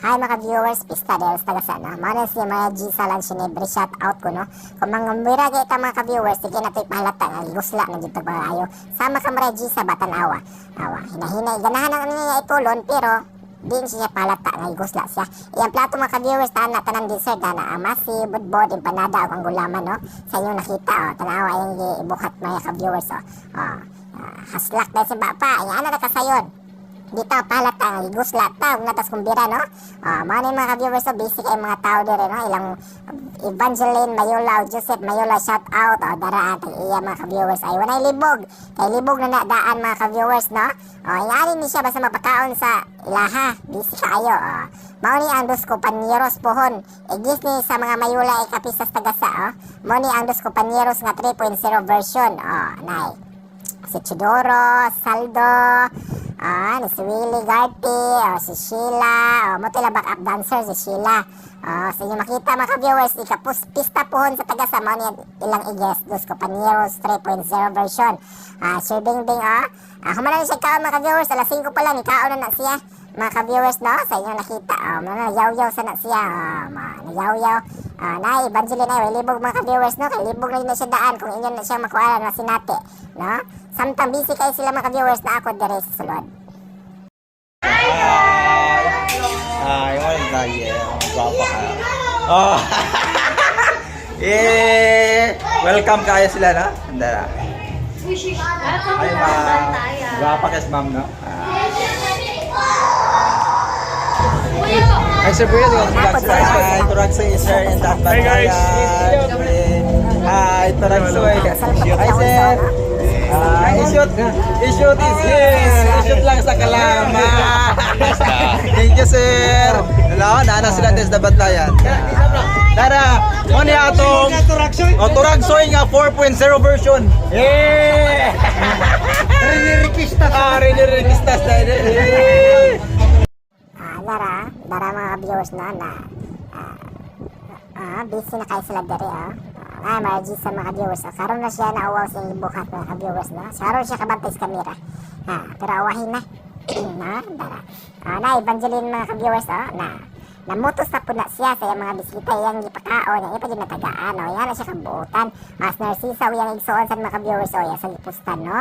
Hi mga viewers, pista dahil sa tagasa na. Mana siya mga G sa lang sinibre shout out ko no. Kung mga mira kita mga viewers, sige na ito'y pahalata nga gusla na dito ba ayo. Sama ka mga G sa Batanawa. Awa, hinahinay ganahan ang niya itulon pero din siya palata nga gusla siya. Iyang plato mga viewers tanan dessert na amasi, budbod, empanada ang gulaman no. Sa inyo nakita tanawa yung ibuhat mga viewers haslak dahil si Bapa. Ayan na nakasayon. Dito palat ang gusla tawag na tas kumbira no. Mga mga viewers basic ay mga tao dire no. Ilang Evangeline Mayula, Joseph Mayula shout out dara at iya mga viewers ay wanay libog. Kay libog na daan mga viewers no. Yan ni siya basta mapakaon sa ilaha. Busy kayo. Mao ni ang dos kompanyeros pohon. Igis ni sa mga Mayula ay kapisas tagasa Mao ni ang dos kompanyeros nga 3.0 version. Nay. Si Chidoro, Saldo, ni si Willie Garty, si Sheila, motila backup dancer si Sheila. Sa inyo makita mga viewers, pista pohon sa taga sa mga ilang i-guest, dos kompanyeros 3.0 version. Sir Bing Bing, humanan siya kaon mga viewers, alas 5 pa lang, ikaon na siya. Mga viewers no, sa inyo nakita, yaw-yaw sa na siya, yaw-yaw. Na Evangeline ay libog mga viewers no, kay libog na siya daan kung inyo na siya makuha na sinate, no? Samtang busy kayo sila mga viewers na ako dire sa sulod. Hi, wala tayo. Guwapo ka. Welcome kayo sila na. Andara. Hi ma'am. Guwapa ka si ma'am no. Hi Sir Buya, hi Turag sa sir and that bad guys. Hi Turag sa. Hi sir. I-shoot is here. I-shoot lang sa kalama. Thank you sir. Hello, nana sila des dapat layan. Tara, mo ni atong Turagsoy nga 4.0 version. Yeah. Rinirikistas tayo. Dara mga viewers na busy na kayo sila dere ay margi sa mga viewers karon na siya nauwaw sa bukat mga viewers na karon siya kabantay sa kamera pero awahin na dara na Evangeline mga viewers na namutos na po na siya sa mga bisita yang gipakaon yang ipa natagaan yan na siya kabuutan mas narsisaw yang igsoon sa mga viewers yan sa gipustan no.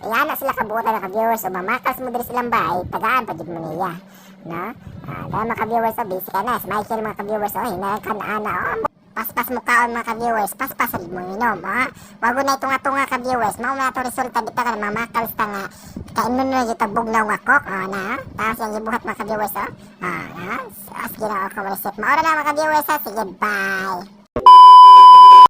Ayan na sila kabuutan mga viewers mamakas mo diri silang bahay tagaan pa jud mo niya no. Dahil mga viewers busy ka na Michael mga viewers hinakan ana paspas mo kaon mga viewers paspas mo inom bago na itong atunga ka viewers mao na ito resulta dito ka na mamakal sa nga kainon na yung tagbugnaw nga kok na tapos yung ibuhat mga viewers as ginawa ko reset maura na mga viewers sige bye.